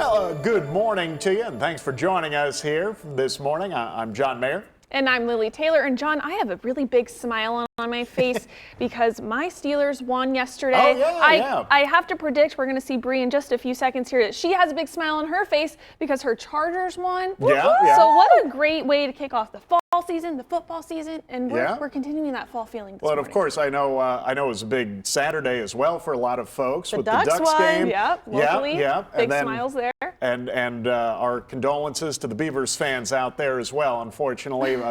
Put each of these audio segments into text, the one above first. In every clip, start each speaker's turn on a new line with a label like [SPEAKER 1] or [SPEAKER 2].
[SPEAKER 1] Well, good morning to you, and thanks for joining us here this morning. I'm John Mayer.
[SPEAKER 2] And I'm Lily Taylor. And John, I have a really big smile on my face because my Steelers won yesterday.
[SPEAKER 1] Oh, yeah.
[SPEAKER 2] I have to predict, we're going to see Bree in just a few seconds here, that she has a big smile on her face because her Chargers won.
[SPEAKER 1] Yeah.
[SPEAKER 2] So what a great way to kick off the fall season, the football season, and we're continuing that fall feeling this morning.
[SPEAKER 1] Of course, I know it was a big Saturday as well for a lot of folks with
[SPEAKER 2] Ducks
[SPEAKER 1] the Ducks
[SPEAKER 2] won.
[SPEAKER 1] game.
[SPEAKER 2] Yep, locally.
[SPEAKER 1] Big
[SPEAKER 2] smiles there.
[SPEAKER 1] And our condolences to the Beavers fans out there as well. Unfortunately,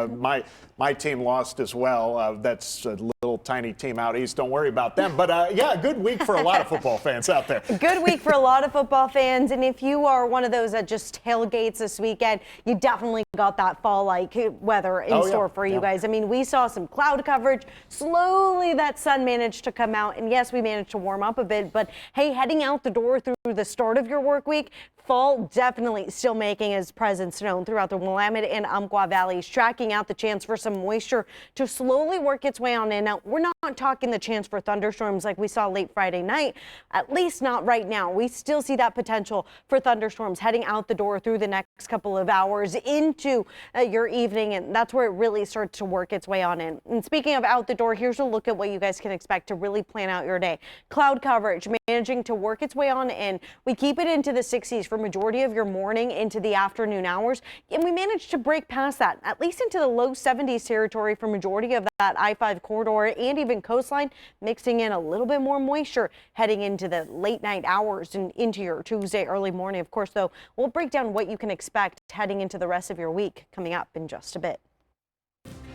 [SPEAKER 1] my team lost as well. That's a little tiny team out east. Don't worry about them. But a good week for a lot of football fans out there.
[SPEAKER 3] Good week for a lot of football fans. And if you are one of those that just tailgates this weekend, you definitely got that fall-like weather in store for you guys. I mean, we saw some cloud coverage. Slowly that sun managed to come out. And yes, we managed to warm up a bit. But hey, heading out the door through the start of your work week, fall definitely still making its presence known throughout the Willamette and Umpqua valleys, tracking out the chance for some moisture to slowly work its way on in. Now, we're not talking the chance for thunderstorms like we saw late Friday night, at least not right now. We still see that potential for thunderstorms heading out the door through the next couple of hours into your evening, and that's where it really starts to work its way on in. And speaking of out the door, here's a look at what you guys can expect to really plan out your day. Cloud coverage managing to work its way on in. We keep it into the 60s for majority of your morning into the afternoon hours, and we managed to break past that, at least into the low 70s territory for majority of that I-5 corridor and even coastline, mixing in a little bit more moisture heading into the late night hours and into your Tuesday early morning. Of course, though, we'll break down what you can expect heading into the rest of your week coming up in just a bit.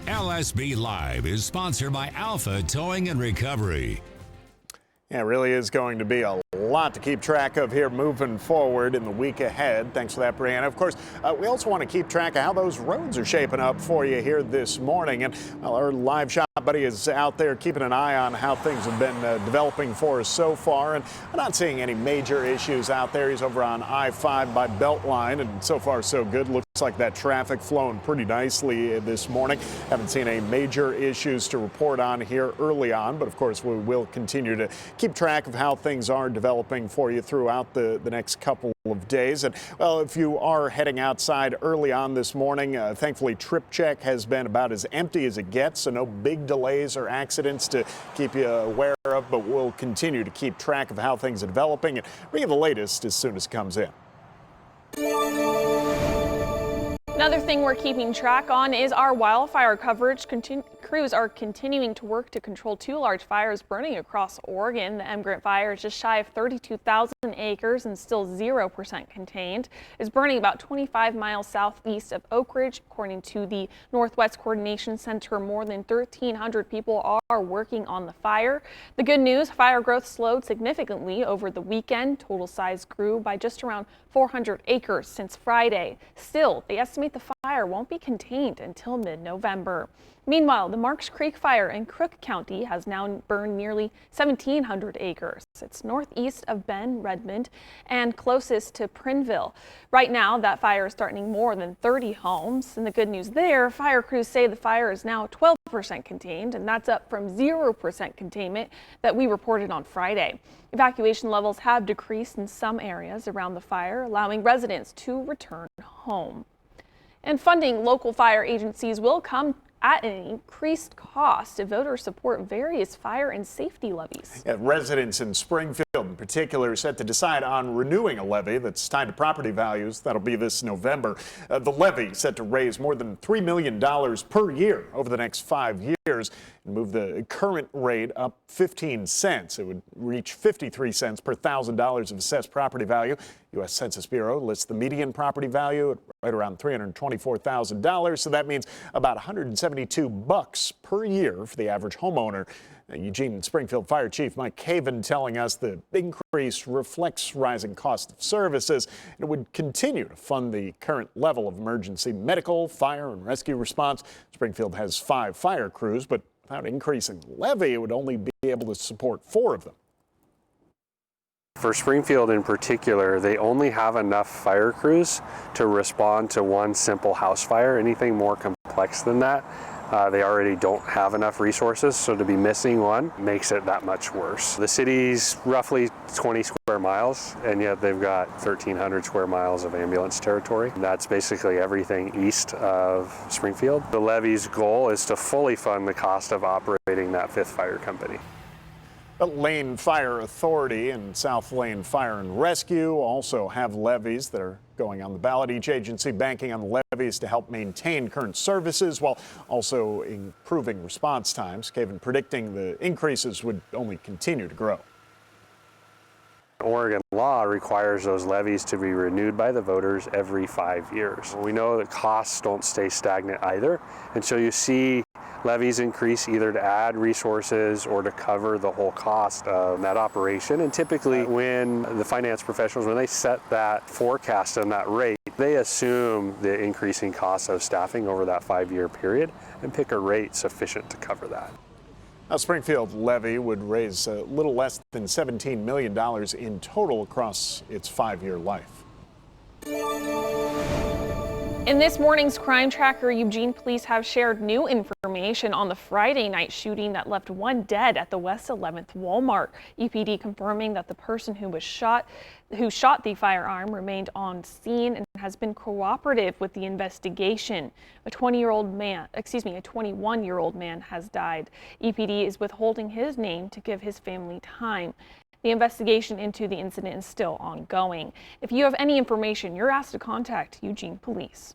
[SPEAKER 4] LSB Live is sponsored by Alpha Towing and Recovery.
[SPEAKER 1] Yeah, it really is going to be a lot to keep track of here moving forward in the week ahead. Thanks for that, Brianna. Of course, we also want to keep track of how those roads are shaping up for you here this morning. And our live shot buddy is out there keeping an eye on how things have been developing for us so far. And I'm not seeing any major issues out there. He's over on I-5 by Beltline, and so far so good. Looks like that traffic flowing pretty nicely this morning. Haven't seen any major issues to report on here early on, but of course we will continue to keep track of how things are developing for you throughout the next couple of days. And well, if you are heading outside early on this morning, thankfully Trip Check has been about as empty as it gets, so no big delays or accidents to keep you aware of, but we'll continue to keep track of how things are developing and bring you the latest as soon as it comes in.
[SPEAKER 2] Another thing we're keeping track on is our wildfire coverage. Crews are continuing to work to control two large fires burning across Oregon. The Emigrant fire is just shy of 32,000 acres and still 0% contained. It's burning about 25 miles southeast of Oak Ridge. According to the Northwest Coordination Center, more than 1,300 people are working on the fire. The good news, fire growth slowed significantly over the weekend. Total size grew by just around 400 acres since Friday. Still, they estimate the fire won't be contained until mid-November. Meanwhile, the Marks Creek fire in Crook County has now burned nearly 1,700 acres. It's northeast of Bend, Redmond, and closest to Prineville. Right now, that fire is threatening more than 30 homes. And the good news there, fire crews say the fire is now 12% contained, and that's up from 0% containment that we reported on Friday. Evacuation levels have decreased in some areas around the fire, allowing residents to return home. And funding local fire agencies will come at an increased cost. Voters support various fire and safety levies.
[SPEAKER 1] Yeah, residents in Springfield in particular are set to decide on renewing a levy that's tied to property values. That'll be this November. The levy is set to raise more than $3 million per year over the next 5 years and move the current rate up 15 cents. It would reach 53 cents per $1,000 of assessed property value. U.S. Census Bureau lists the median property value at right around $324,000. So that means about $172 per year for the average homeowner. Eugene Springfield Fire Chief Mike Caven telling us the increase reflects rising cost of services and it would continue to fund the current level of emergency medical, fire, and rescue response. Springfield has 5 fire crews, but without increasing the levy, it would only be able to support 4 of them.
[SPEAKER 5] For Springfield in particular, they only have enough fire crews to respond to one simple house fire. Anything more complex than that, They already don't have enough resources, so to be missing one makes it that much worse. The city's roughly 20 square miles, and yet they've got 1,300 square miles of ambulance territory. That's basically everything east of Springfield. The levy's goal is to fully fund the cost of operating that 5th fire company.
[SPEAKER 1] The Lane Fire Authority and South Lane Fire and Rescue also have levies that are going on the ballot. Each agency banking on the levies to help maintain current services while also improving response times. Caven predicting the increases would only continue to grow.
[SPEAKER 5] Oregon law requires those levies to be renewed by the voters every 5 years. We know that costs don't stay stagnant either, and so you see levies increase either to add resources or to cover the whole cost of that operation. And typically when the finance professionals, when they set that forecast and that rate, they assume the increasing costs of staffing over that 5-year period and pick a rate sufficient to cover that.
[SPEAKER 1] Now, Springfield levy would raise a little less than $17 million in total across its 5-year life.
[SPEAKER 2] In this morning's Crime Tracker, Eugene police have shared new information on the Friday night shooting that left one dead at the West 11th Walmart. EPD confirming that the person who shot the firearm remained on scene and has been cooperative with the investigation. A 21-year-old man has died. EPD is withholding his name to give his family time. The investigation into the incident is still ongoing. If you have any information, you're asked to contact Eugene Police.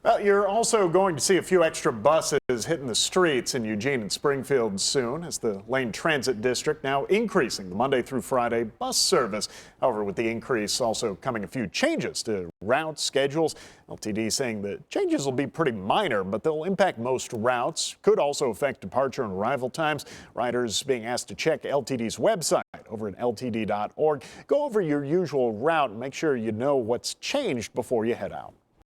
[SPEAKER 1] Well, you're also going to see a few extra buses hitting the streets in Eugene and Springfield soon as the Lane Transit District now increasing the Monday through Friday bus service. However, with the increase also coming a few changes to route schedules. LTD saying the changes will be pretty minor, but they'll impact most routes. Could also affect departure and arrival times. Riders being asked to check LTD's website over at ltd.org. Go over your usual route and make sure you know what's changed before you head out.